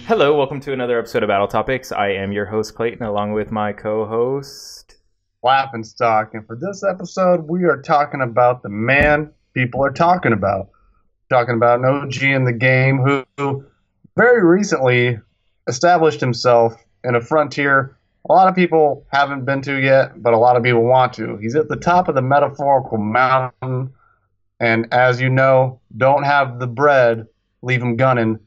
Hello, welcome to another episode of Battle Topics. I am your host, Clayton, along with my co-host... Stalk. And for this episode, we are talking about the man people are talking about. Talking about an OG in the game who very recently established himself in a frontier a lot of people haven't been to yet, but a lot of people want to. He's at the top of the metaphorical mountain, and as you know, don't have the bread, leave him gunning.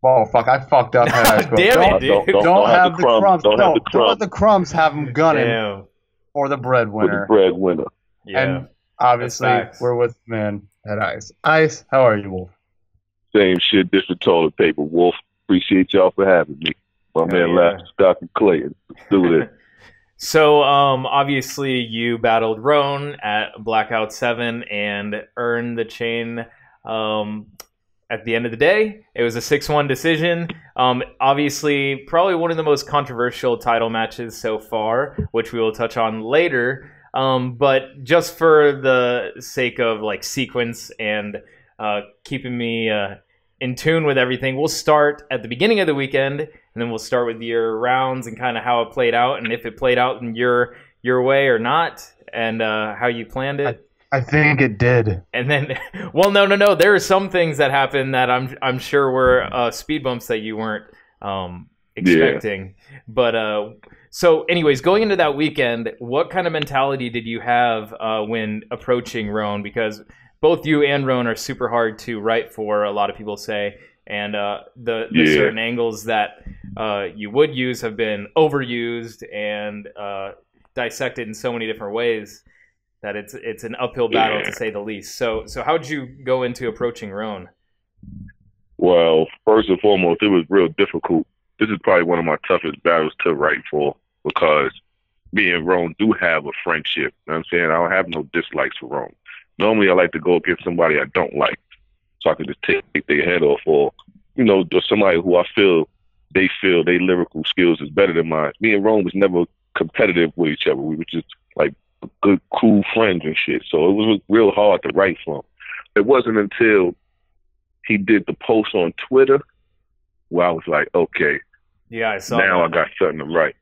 Oh, fuck, I fucked up. Damn it, dude. Don't have the crumbs. Don't let the crumbs have him gunning. Damn. For the breadwinner. For the breadwinner. Yeah. And obviously, we're with man at I.C.E. I.C.E., how are you, Wolf? Same shit, different toilet paper, Wolf. Appreciate y'all for having me. My man, Laughing Stock and Clayton. Let's do this. So, obviously, you battled Rone at Blackout 7 and earned the chain at the end of the day. It was a 6-1 decision. Obviously, probably one of the most controversial title matches so far, which we will touch on later. But just for the sake of like sequence and keeping me in tune with everything, we'll start at the beginning of the weekend, and then we'll start with your rounds and kind of how it played out, and if it played out in your way or not, and how you planned it. I think it did. And then, well, no. There are some things that happened that I'm sure were speed bumps that you weren't expecting. Yeah. But so, anyways, going into that weekend, what kind of mentality did you have when approaching Rone? Because both you and Rone are super hard to write for, a lot of people say, and the certain angles that you would use have been overused and dissected in so many different ways that it's an uphill battle, to say the least. So how did you go into approaching Rone? Well, first and foremost, it was real difficult. This is probably one of my toughest battles to write for, because me and Rone do have a friendship. You know what I'm saying? I don't have no dislikes for Rone. Normally, I like to go against somebody I don't like, so I can just take their head off, or, you know, just somebody who I feel their lyrical skills is better than mine. Me and Rone was never competitive with each other. We were just like good, cool friends and shit. So it was real hard to write for him. It wasn't until he did the post on Twitter where I was like, okay, yeah, I saw now that. I got something to write.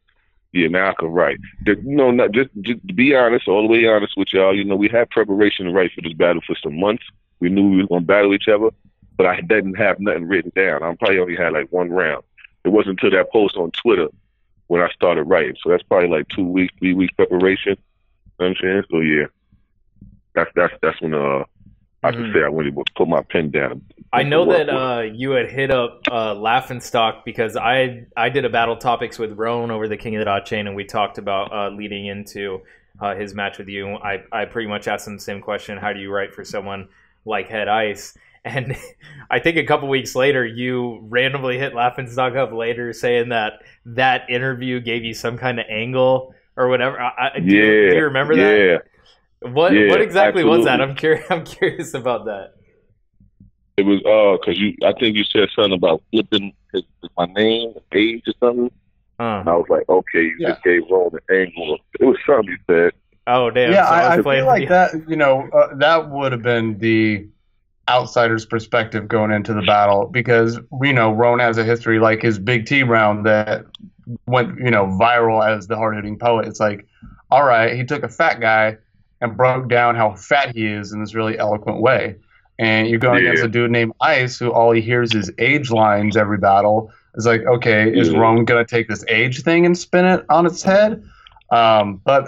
Yeah, now I can write. You know, not just to be honest, all the way honest with y'all, you know, we had preparation to write for this battle for some months. We knew we were going to battle each other, but I didn't have nothing written down. I probably only had like one round. It wasn't until that post on Twitter when I started writing. So that's probably like 2 weeks, 3 weeks preparation. You know what I'm saying? So yeah, that's when I can say I went to put my pen down. I know that you had hit up Laughing Stock, because I did a Battle Topics with Rone over the King of the Dot chain, and we talked about leading into his match with you. I pretty much asked him the same question: how do you write for someone like Head Ice? And I think a couple weeks later, you randomly hit Laughing Stock up later, saying that interview gave you some kind of angle or whatever. Do you remember that? Yeah. What exactly absolutely. was that? I'm curious about that. It was because I think you said something about flipping my name, age, or something. And I was like, okay, you just gave Rone an angle. It was something you said. Oh damn! Yeah, so I feel like that. You know, that would have been the outsider's perspective going into the battle, because we know Rone has a history, like his Big T round that went, you know, viral as the hard-hitting poet. It's like, all right, he took a fat guy and broke down how fat he is in this really eloquent way. And you're going against a dude named Ice, who all he hears is age lines every battle. It's like, okay, is Rone going to take this age thing and spin it on its head? But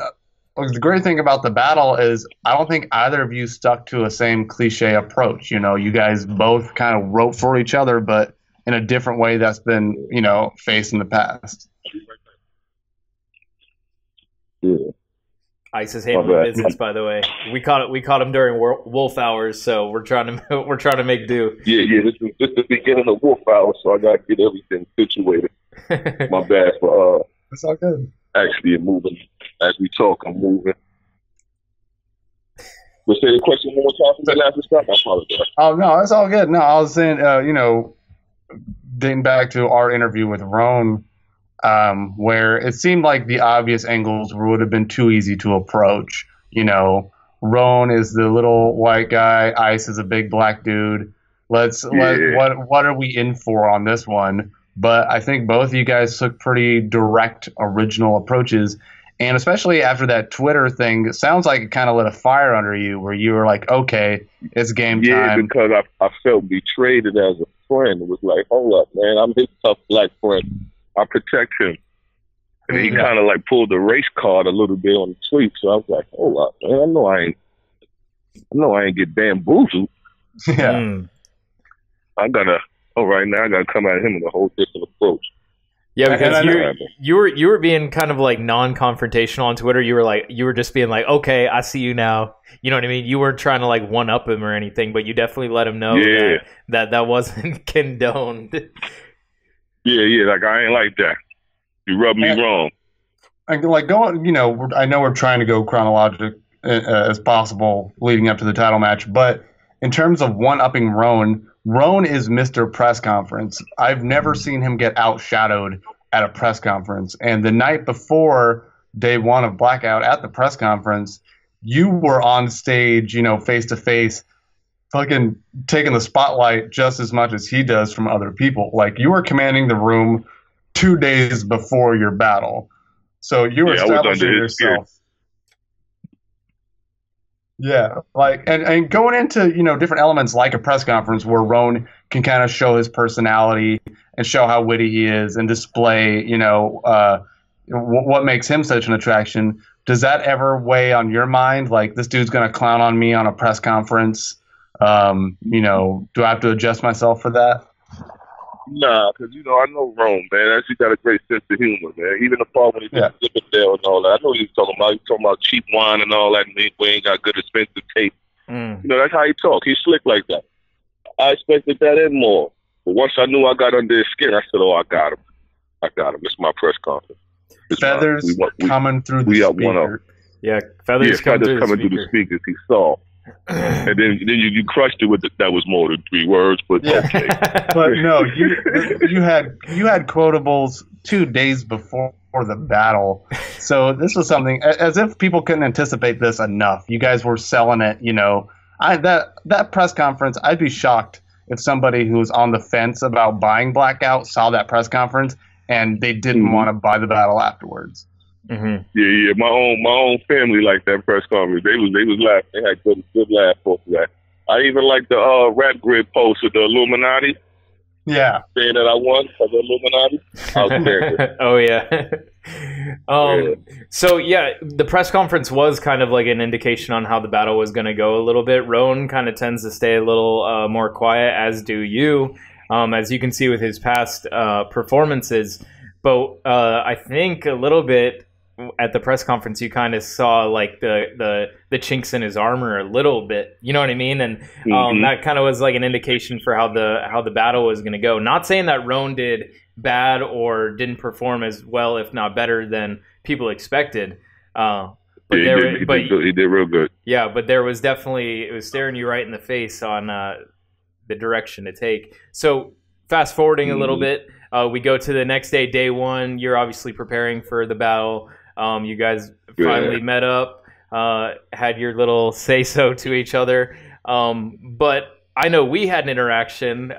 the great thing about the battle is I don't think either of you stuck to a same cliche approach. You know, you guys both kind of wrote for each other, but in a different way that's been, you know, faced in the past. Yeah. Ice is handling business, by the way. We caught him during wolf hours, so we're trying to make do. Yeah. This is the beginning of wolf hours, so I got to get everything situated. My bad for It's all good. Actually moving as we talk. I'm moving. Let's say the question one more time from the last stop. I apologize. Oh no, it's all good. No, I was saying, you know, dating back to our interview with Rone, where it seemed like the obvious angles would have been too easy to approach. You know, Rone is the little white guy. Ice is a big black dude. What are we in for on this one? but I think both of you guys took pretty direct, original approaches. And especially after that Twitter thing, it sounds like it kind of lit a fire under you where you were like, okay, it's game Yeah, time. because I felt betrayed as a friend. It was like, hold up, man, I'm his tough black friend. I protect him. And he kind of like pulled the race card a little bit on the tweet. So I was like, hold up, man, I know I ain't get bamboozled. Yeah. Right now I gotta come at him with a whole different approach. Yeah, because you were being kind of like non-confrontational on Twitter. You were just being like, okay, I see you now. You know what I mean? You weren't trying to like one up him or anything, but you definitely let him know that wasn't condoned. Yeah, like I ain't like that. You rubbed me wrong. Like going, I know we're trying to go chronological as possible leading up to the title match, but in terms of one-upping Rone is Mr. Press Conference. I've never seen him get outshadowed at a press conference. And the night before day one of Blackout at the press conference, you were on stage, face to face, fucking taking the spotlight just as much as he does from other people. Like, you were commanding the room 2 days before your battle. So you were establishing yourself. Yeah, like and going into different elements like a press conference where Rone can kind of show his personality and show how witty he is and display what makes him such an attraction. Does that ever weigh on your mind? Like, this dude's gonna clown on me on a press conference. Do I have to adjust myself for that? Nah, because I know Rome, man. He got a great sense of humor, man. Even the part when he did Zippendale and all that. I know he was talking about cheap wine and all that, and we ain't got good expensive taste. That's how he talk. He's slick like that. I expected that and more. But once I knew I got under his skin, I said, "Oh, I got him. It's my press conference." Feathers coming through the speaker. Yeah, feathers coming through the speakers. He saw. And then you crushed it with that was more than 3 words, but okay. But no, you had quotables 2 days before the battle, so this was something as if people couldn't anticipate this enough. You guys were selling it, that press conference. I'd be shocked if somebody who was on the fence about buying Blackout saw that press conference and they didn't want to buy the battle afterwards. Mm-hmm. Yeah. My own family liked that press conference. They was laughing. They had good laugh off that. I even liked the rap grid post with the Illuminati. Yeah, saying that I won for the Illuminati. I was there. Oh yeah. So yeah, the press conference was kind of like an indication on how the battle was going to go a little bit. Rone kind of tends to stay a little more quiet, as do you, as you can see with his past performances. But I think a little bit at the press conference, you kind of saw like the chinks in his armor a little bit. You know what I mean? And that kind of was like an indication for how the battle was going to go. Not saying that Rone did bad or didn't perform as well, if not better, than people expected. But he did real good. Yeah, but there was definitely, it was staring you right in the face on the direction to take. So fast forwarding a little bit, we go to the next day, day one. You're obviously preparing for the battle. You guys finally met up, had your little say-so to each other. But I know we had an interaction.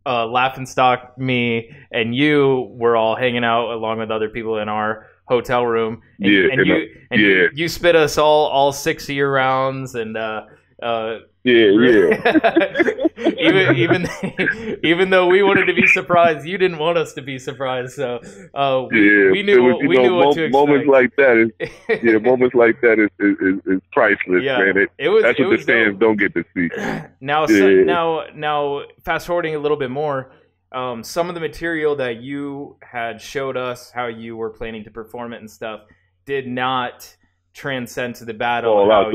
Laughing Stock, me, and you were all hanging out along with other people in our hotel room. And you spit us all 6 of your rounds and even though we wanted to be surprised, you didn't want us to be surprised. So we knew what to expect. Moments like that is priceless, man. That's what the fans don't get to see. Now, fast forwarding a little bit more. Some of the material that you had showed us, how you were planning to perform it and stuff, did not transcend to the battle how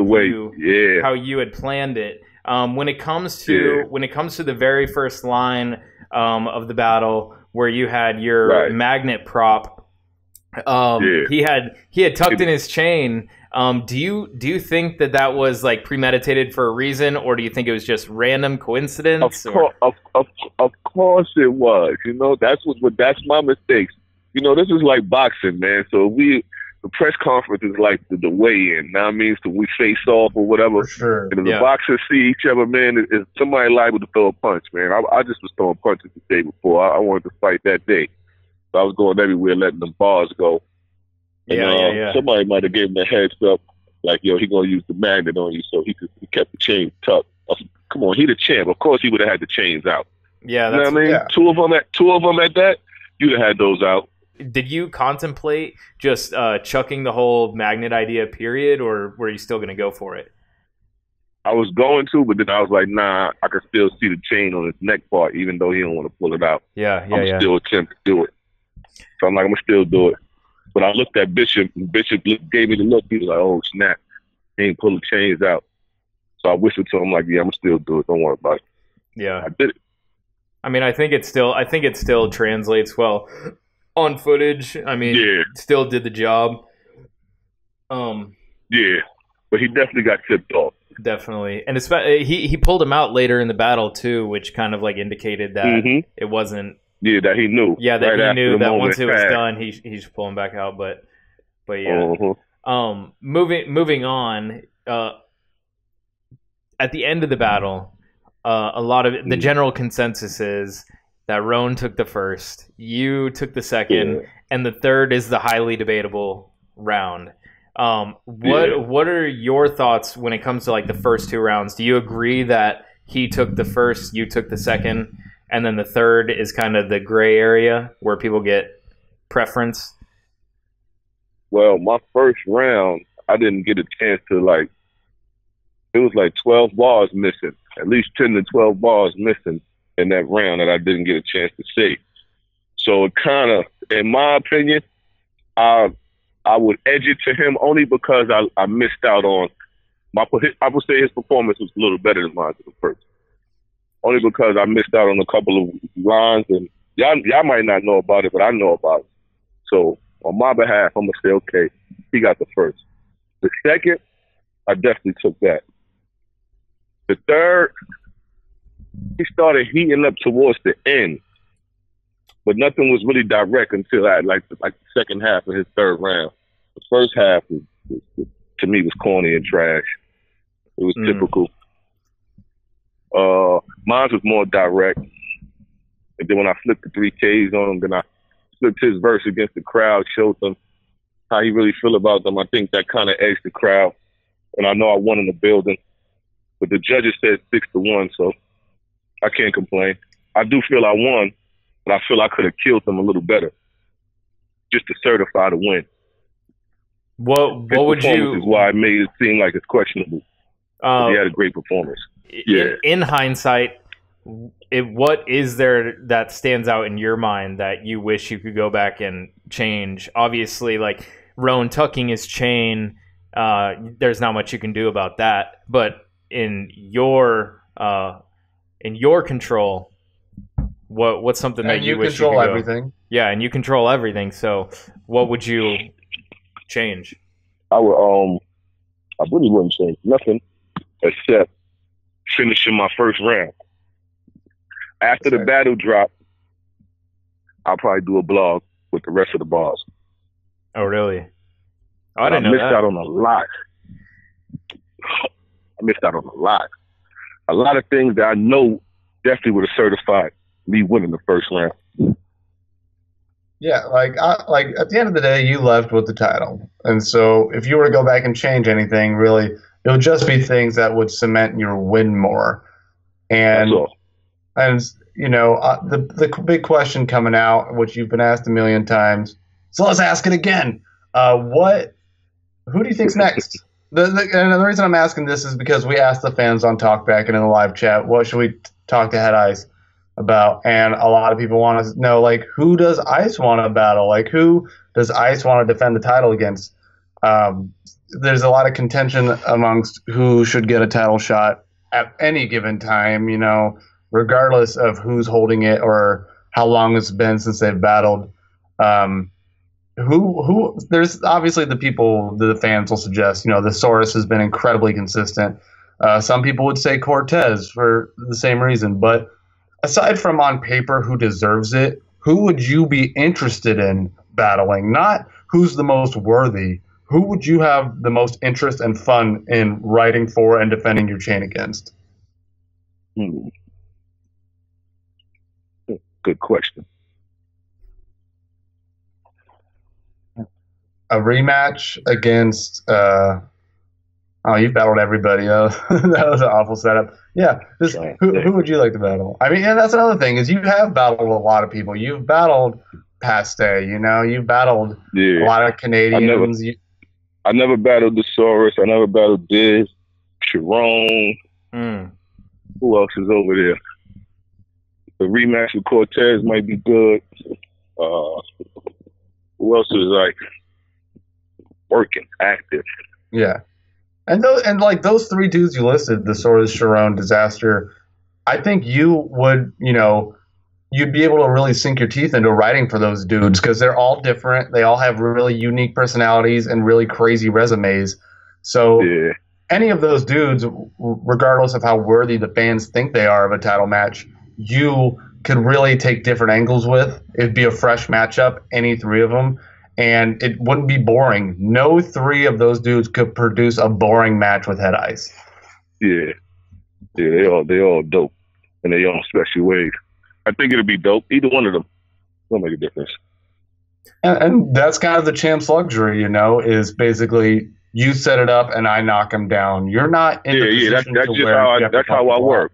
you had planned it. When it comes to the very first line of the battle, where you had your magnet prop, he had tucked in his chain. Do you think that was like premeditated for a reason, or do you think it was just random coincidence? Of course it was. That's my mistakes. This is like boxing, man. So the press conference is like the weigh-in. Now it means that we face off or whatever. For sure. And if the boxers see each other, man, is somebody liable to throw a punch, man. I just was throwing punches the day before. I wanted to fight that day. So I was going everywhere, letting them bars go. And, somebody might have given him a heads up, like, yo, he going to use the magnet on you, so he kept the chain tucked. Come on, he the champ. Of course he would have had the chains out. Yeah, you know that's what I mean. Yeah. Two of them at that. You'd have had those out. Did you contemplate just chucking the whole magnet idea, period, or were you still going to go for it? I was going to, but then I was like, nah, I can still see the chain on his neck part, even though he don't want to pull it out. Yeah. I'm still attempt to do it. So I'm like, I'm going to still do it. But I looked at Bishop, and Bishop gave me the look. He was like, oh, snap. He ain't pulling the chains out. So I whispered to him, like, yeah, I'm going to still do it. Don't worry about it. Yeah. I did it. I mean, I think it still translates well on footage. I mean, still did the job. Yeah, but he definitely got tipped off. Definitely, and he pulled him out later in the battle too, which kind of like indicated that it wasn't. Yeah, that he knew. Yeah, that right he knew that once it was passed. done, he should pull him back out. But yeah. Moving on. At the end of the battle, a lot of the general consensus is that Rone took the first, you took the second, and the third is the highly debatable round. What are your thoughts when it comes to like the first two rounds? Do you agree that he took the first, you took the second, and then the third is kind of the gray area where people get preference? Well, my first round, I didn't get a chance to it was like 12 bars missing, at least 10 to 12 bars missing in that round that I didn't get a chance to see. So it kind of, in my opinion, I would edge it to him only because I missed out on I would say his performance was a little better than mine to the first. Only because I missed out on a couple of lines, and y'all might not know about it, but I know about it. So on my behalf, I'm gonna say, okay, he got the first. The second, I definitely took that. The third, he started heating up towards the end, but nothing was really direct until like the second half of his third round. The first half to me was corny and trash. It was typical. Mine was more direct, and then when I flipped the 3Ks on him, then I flipped his verse against the crowd, showed them how he really feel about them. I think that kind of edged the crowd, and I know I won in the building. But the judges said 6-1, so I can't complain. I do feel I won, but I feel I could have killed them a little better, just to certify the win. What would you? Is why it made it seem like it's questionable. He had a great performance. Yeah. In hindsight, what is there that stands out in your mind that you wish you could go back and change? Obviously, like Rone tucking his chain, there's not much you can do about that. But in your control, what's something that you wish you could control everything? Yeah, and you control everything. So, what would you change? I really wouldn't change nothing except finishing my first round. After the battle drop, I'll probably do a blog with the rest of the bars. Oh, really? Oh, I didn't know missed that. out on a lot. I missed out on a lot. A lot of things that I know definitely would have certified me winning the first round. Yeah, like at the end of the day, you left with the title, and so if you were to go back and change anything, really, it would just be things that would cement your win more. And you know, the big question coming out, which you've been asked a million times, so let's ask it again. Who do you think's next? And the reason I'm asking this is because we asked the fans on Talkback and in the live chat, what should we talk to Head Ice about? And a lot of people want to know, like, who does Ice want to battle? Like, who does Ice want to defend the title against? There's a lot of contention amongst who should get a title shot at any given time, you know, regardless of who's holding it or how long it's been since they've battled. There's obviously the people the fans will suggest, you know, the Saurus has been incredibly consistent. Some people would say Cortez for the same reason, but aside from on paper who deserves it, who would you be interested in battling? Not who's the most worthy, who would you have the most interest and fun in writing for and defending your chain against? Good question. A rematch against oh, you battled everybody. That was an awful setup. Yeah, who would you like to battle? I mean, and that's another thing is you have battled a lot of people. You've battled Paste, you've battled a lot of Canadians. I never battled the Saurus. I never battled Diz, Sharon. Who else is over there? The rematch with Cortez might be good. Who else is like working, active? Yeah. And those three dudes you listed, the Saurus, Sharon, Disaster, I think you would, you'd be able to really sink your teeth into writing for those dudes because they're all different. They all have really unique personalities and really crazy resumes. So any of those dudes, regardless of how worthy the fans think they are of a title match, you could really take different angles with. It'd be a fresh matchup, any three of them, and it wouldn't be boring. No three of those dudes could produce a boring match with Head Ice. Yeah, they all dope in their own special ways. I think it'll be dope. Either one of them will make a difference. And that's kind of the champ's luxury, is basically you set it up and I knock him down. You're not in the position that's to just where that's how I work.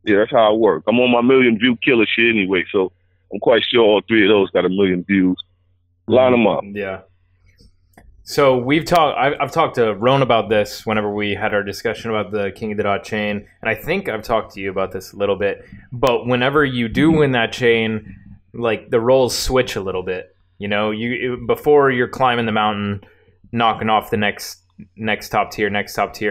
Yeah, that's how I work. I'm on my million view killer shit anyway, so I'm quite sure all three of those got 1 million views. Line them up. Yeah. So I've talked to Rone about this whenever we had our discussion about the King of the Dot chain, and I think I've talked to you about this a little bit. But whenever you do win that chain, like the roles switch a little bit. Before you're climbing the mountain, knocking off the next top tier,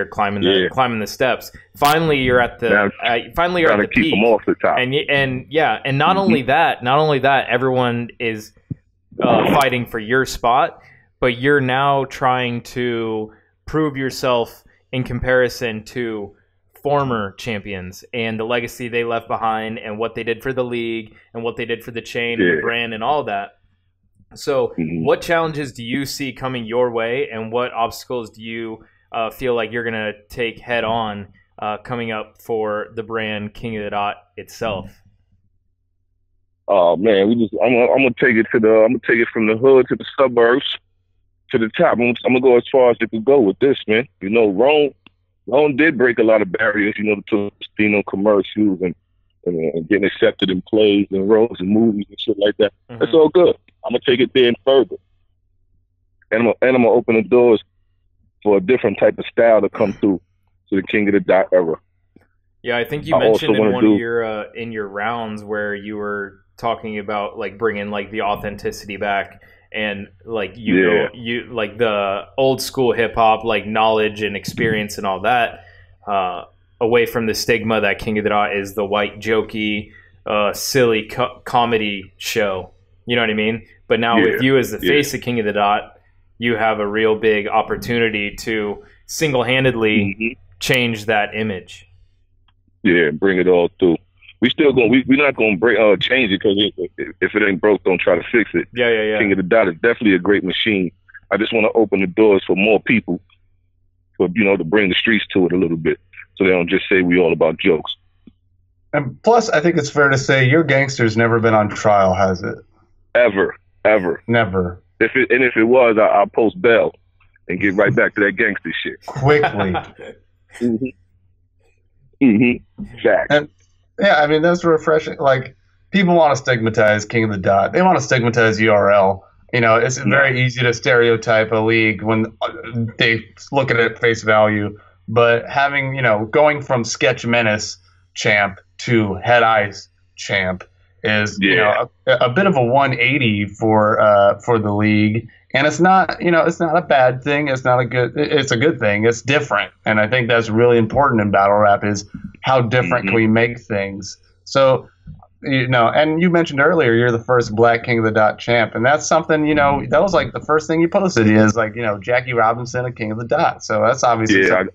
climbing the steps. Finally, you're at the keep peak. Them off the top. And not only that, everyone is fighting for your spot, but you're now trying to prove yourself in comparison to former champions and the legacy they left behind and what they did for the league and what they did for the chain and the brand and all that. So what challenges do you see coming your way, and what obstacles do you feel like you're going to take head on coming up for the brand King of the Dot itself? Oh man, I'm gonna take it from the hood to the suburbs to the top. I'm gonna go as far as it can go with this, man. Rone did break a lot of barriers, to Stino commercials and getting accepted in plays and roles and movies and shit like that. That's all good. I'm gonna take it there and further, and I'm gonna open the doors for a different type of style to come through to the King of the Dot era. Yeah, I think you mentioned in one of your rounds where you were talking about like bringing like the authenticity back and like you like the old school hip hop like knowledge and experience and all that away from the stigma that King of the Dot is the white jokey silly comedy show. You know what I mean? But now with you as the face of King of the Dot, you have a real big opportunity to single-handedly change that image. Yeah, bring it all through. We're not gonna change it because if it ain't broke, don't try to fix it. Yeah. King of the Dot is definitely a great machine. I just want to open the doors for more people, to bring the streets to it a little bit, so they don't just say we all about jokes. And plus, I think it's fair to say your gangster's never been on trial, has it? Ever. Never. If it was, I'll post bail and get right back to that gangster shit quickly. Exactly. And yeah, I mean that's refreshing. Like people want to stigmatize King of the Dot. They want to stigmatize URL. It's very easy to stereotype a league when they look at it at face value. But having going from Sketch Menace champ to Head Ice champ is a bit of a 180 for the league. And it's not, it's not a bad thing. It's a good thing. It's different. And I think that's really important in battle rap is how different can we make things. So, and you mentioned earlier, you're the first Black King of the Dot champ. And that's something, that was like the first thing you posted is like, Jackie Robinson, a King of the Dot. So that's obviously because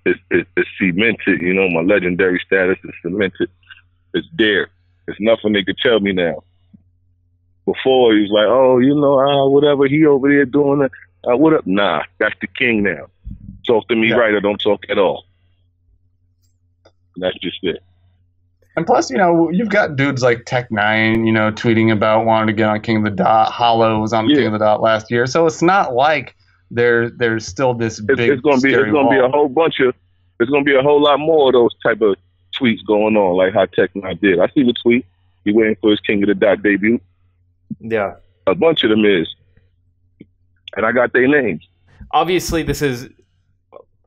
it's cemented, my legendary status is cemented. It's there. There's nothing they could tell me now. Before he was like, oh, whatever, he over there doing it. What up? Nah, that's the king now. Talk to me right or don't talk at all. That's just it. And plus, you've got dudes like Tech9, tweeting about wanting to get on King of the Dot. Hollow was on King of the Dot last year. So it's not like there's still this big it's gonna be a whole bunch of there's gonna be a whole lot more of those type of tweets going on, like how Tech9 did. I see the tweet. He waiting for his King of the Dot debut. Yeah. A bunch of them is. And I got their names. Obviously this is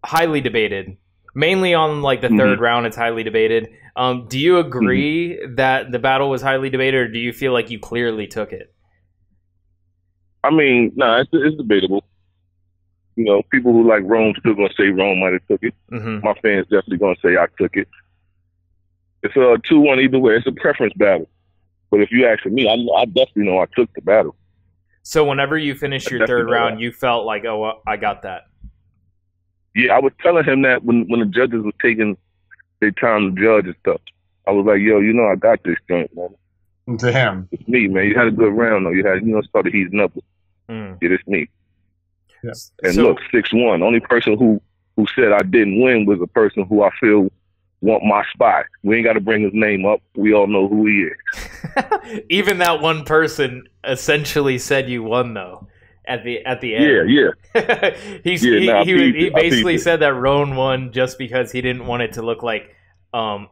highly debated. Mainly on like the third round, it's highly debated. Do you agree that the battle was highly debated, or do you feel like you clearly took it? I mean, it's debatable. People who like Rome still gonna say Rome might have took it. My fans definitely gonna say I took it. It's a 2-1 either way. It's a preference battle. But if you ask me, I definitely know I took the battle. So whenever you finished your third round, you felt like, oh, I got that. Yeah, I was telling him that when the judges were taking their time to judge and stuff. I was like, yo, I got this joint, man. Damn. It's me, man. You had a good round, though. You had, started heating up. Yeah, it's me. Yeah. And look, 6-1. Only person who said I didn't win was a person who I feel want my spot. We ain't got to bring his name up. We all know who he is. Even that one person essentially said you won, though. At the end. Yeah. He basically said that Rone won just because he didn't want it to look like 7-0.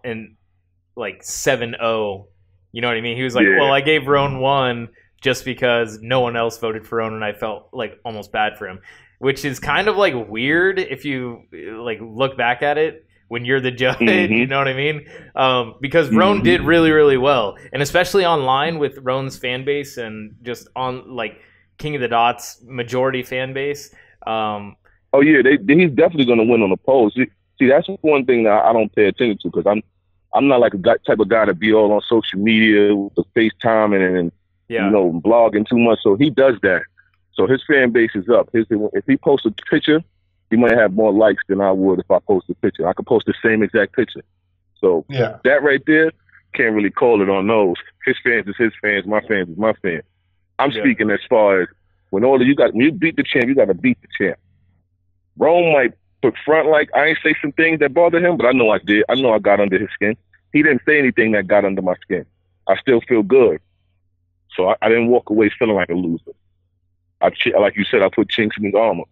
You know what I mean? He was like, well, I gave Rone 1 just because no one else voted for Rone and I felt like almost bad for him. Which is kind of like weird if you like look back at it when you're the judge, you know what I mean? Because Rone did really, really well. And especially online with Rone's fan base and just on like King of the Dots majority fan base. He's definitely going to win on the polls. See, that's one thing that I don't pay attention to because I'm not like a type of guy to be all on social media with the FaceTime and blogging too much. So he does that. So his fan base is up. If he posts a picture, he might have more likes than I would if I post a picture. I could post the same exact picture. So that right there, can't really call it on those. His fans is his fans. My fans is my fans. I'm speaking as far as when you beat the champ, you got to beat the champ. Rome might put front like I ain't say some things that bother him, but I know I did. I know I got under his skin. He didn't say anything that got under my skin. I still feel good. So I didn't walk away feeling like a loser. Like you said, I put chinks in his armor.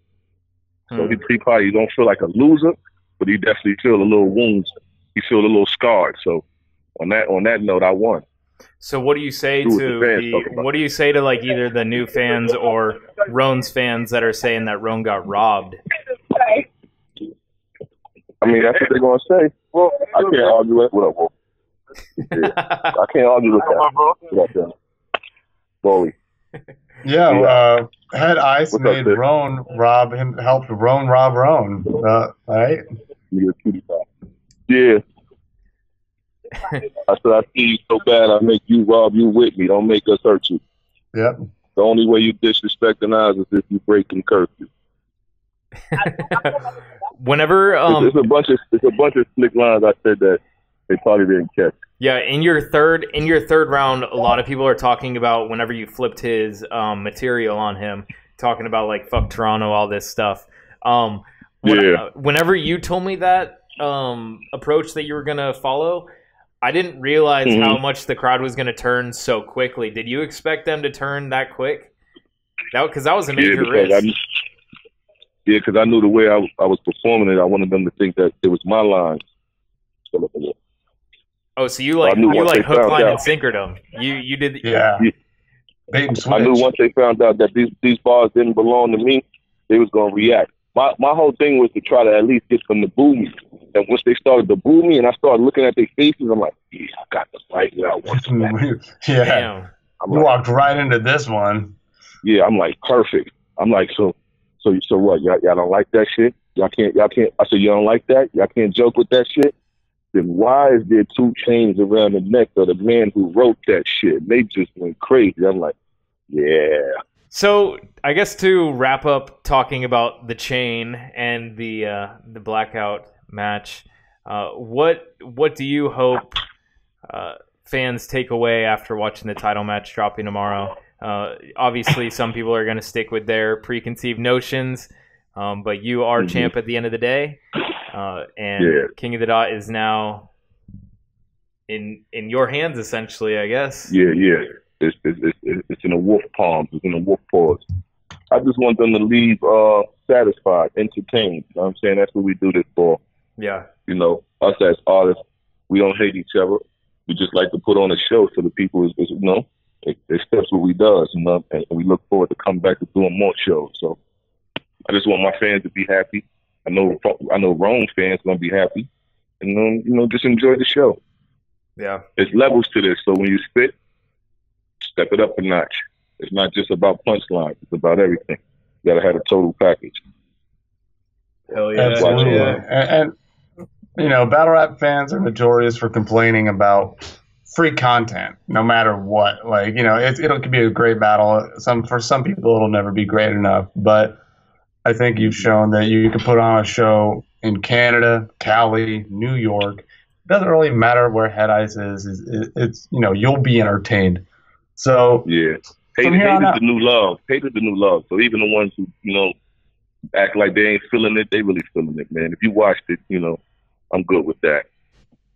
So he probably don't feel like a loser, but he definitely feel a little wounds. He feel a little scarred. So on that note, I won. So what do you say to like either the new fans or Rone's fans that are saying that Rone got robbed? I mean, that's what they're gonna say. Well, I can't argue with what up, Wolf. I can't argue with that. Bully. Yeah, had Ice made Rone rob him, helped Rone rob Rone, right? Yeah. I said, I see you so bad, I make you rob you with me. Don't make us hurt you. Yep. The only way you disrespect the eyes is if you break them curfew. Whenever it's a bunch of slick lines I said that they probably didn't catch. Yeah, in your third round, a lot of people are talking about whenever you flipped his material on him, talking about like fuck Toronto, all this stuff. Whenever you told me that approach that you were gonna follow, I didn't realize how much the crowd was gonna turn so quickly. Did you expect them to turn that quick? Because that was a major risk. Because I knew the way I was performing it, I wanted them to think that it was my line. Oh, so you hook, line, and sinkered them. You did. Yeah. Bait and switch. I knew once they found out that these bars didn't belong to me, they was gonna react. My whole thing was to try to at least get them to boo me. And once they started to boo me, and I started looking at their faces, I'm like, yeah, I got the fight. Yeah, I want them. Yeah. Damn. You walked right into this one. Yeah, I'm like perfect. I'm like so what? Y'all don't like that shit? Y'all can't. I said, you don't like that? Y'all can't joke with that shit? Then why is there 2 chains around the neck of the man who wrote that shit? And they just went crazy. I'm like, yeah. So I guess to wrap up talking about the chain and the Blackout match, what do you hope fans take away after watching the title match dropping tomorrow? Obviously, some people are going to stick with their preconceived notions, but you are champ at the end of the day, and King of the Dot is now in your hands, essentially, I guess. Yeah. It's in the wolf palms. It's in the wolf paws. I just want them to leave satisfied, entertained. You know what I'm saying? That's what we do this for. Yeah. You know, us as artists, we don't hate each other. We just like to put on a show so the people is you know, that's what we does, you know, and we look forward to come back to doing more shows. So I just want my fans to be happy. I know Rone fans gonna be happy, and you know, just enjoy the show. Yeah. There's levels to this, so when you spit, step it up a notch. It's not just about punchlines. It's about everything. You gotta have a total package. Hell yeah. Absolutely. And you know, battle rap fans are notorious for complaining about free content, no matter what. Like, you know, it could be a great battle. For some people, it'll never be great enough. But I think you've shown that you can put on a show in Canada, Cali, New York. It doesn't really matter where Head Ice is. It's you know, you'll be entertained. So yeah. Hate is the new love. Hate is the new love. So even the ones who, you know, act like they ain't feeling it, they really feeling it, man. If you watched it, you know, I'm good with that.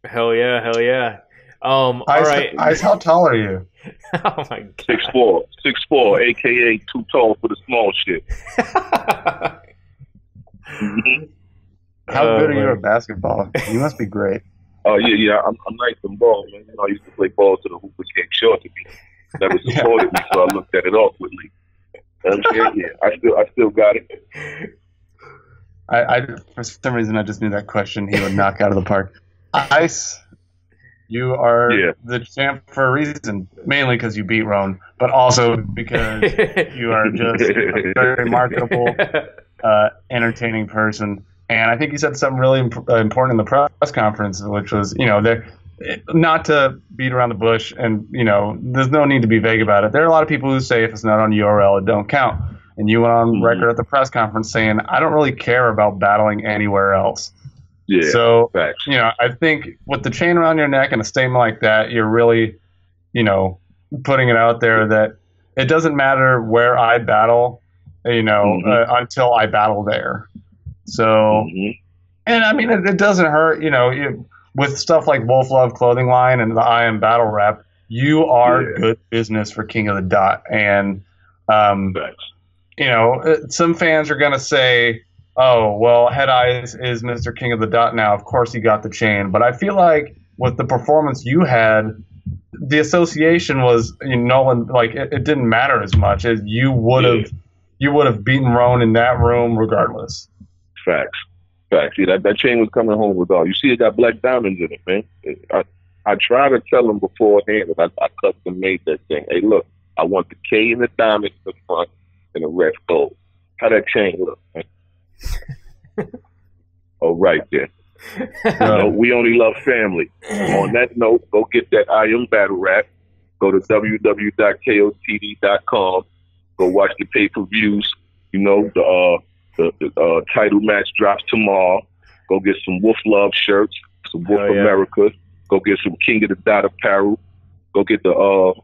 Hell yeah. All right. Ice, how tall are you? Oh my god. 6'4", aka too tall for the small shit. How good are you at basketball? You must be great. Oh yeah. I'm nice and ball, man. You know, I used to play ball to the hoop, which came short to me. Never supported me, so I looked at it awkwardly. I still got it. I for some reason I just knew that question he would knock out of the park. Ice, you are the champ for a reason, mainly because you beat Rone, but also because you are just a very marketable, entertaining person. And I think you said something really important in the press conference, which was, you know, not to beat around the bush, and you know, there's no need to be vague about it. There are a lot of people who say if it's not on URL, it don't count. And you went on record at the press conference saying, I don't really care about battling anywhere else. Yeah. So, facts. You know, I think with the chain around your neck and a statement like that, you're really, you know, putting it out there that it doesn't matter where I battle, you know, until I battle there. So, and I mean, it doesn't hurt, you know, with stuff like Wolf Love Clothing Line and the I Am Battle Rap, you are good business for King of the Dot. And, you know, some fans are going to say, oh, well, Head Ice is Mr. King of the Dot now. Of course he got the chain. But I feel like with the performance you had, the association was, you know, like it didn't matter as much as you would have beaten Rone in that room regardless. Facts. Yeah, that chain was coming home with all. You see, it got black diamonds in it, man. I try to tell them beforehand that I custom made that thing. Hey, look, I want the K and the diamond in the front and the red gold. How that chain look, man? All right, then. You know, we only love family. On that note, go get that I Am Battle Rap. Go to www.kotd.com. Go watch the pay-per-views. You know, the title match drops tomorrow. Go get some Wolf Love shirts, some Wolf America. Go get some King of the Dot apparel. Go get the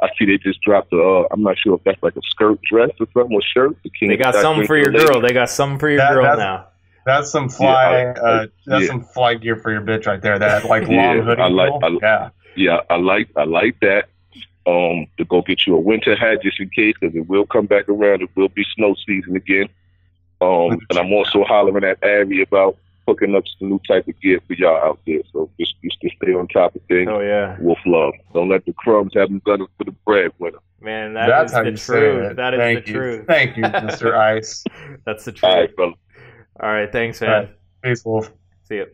I see they just dropped the I'm not sure if that's like a skirt dress or something, or shirt. They got something for your girl. They got something for your girl now. That's some fly some fly gear for your bitch right there. That like long hoodie. I like that. To go get you a winter hat just in case, because it will come back around. It will be snow season again. And I'm also hollering at Abby about hooking up some new type of gear for y'all out there. So just to stay on top of things. Oh yeah. Wolf Love. Don't let the crumbs have them done for the bread winner. Man, that's the truth. That is the truth. Thank you, Mr. Ice. That's the truth. All right, brother. All right, thanks, man. All right. Peace, Wolf. See you.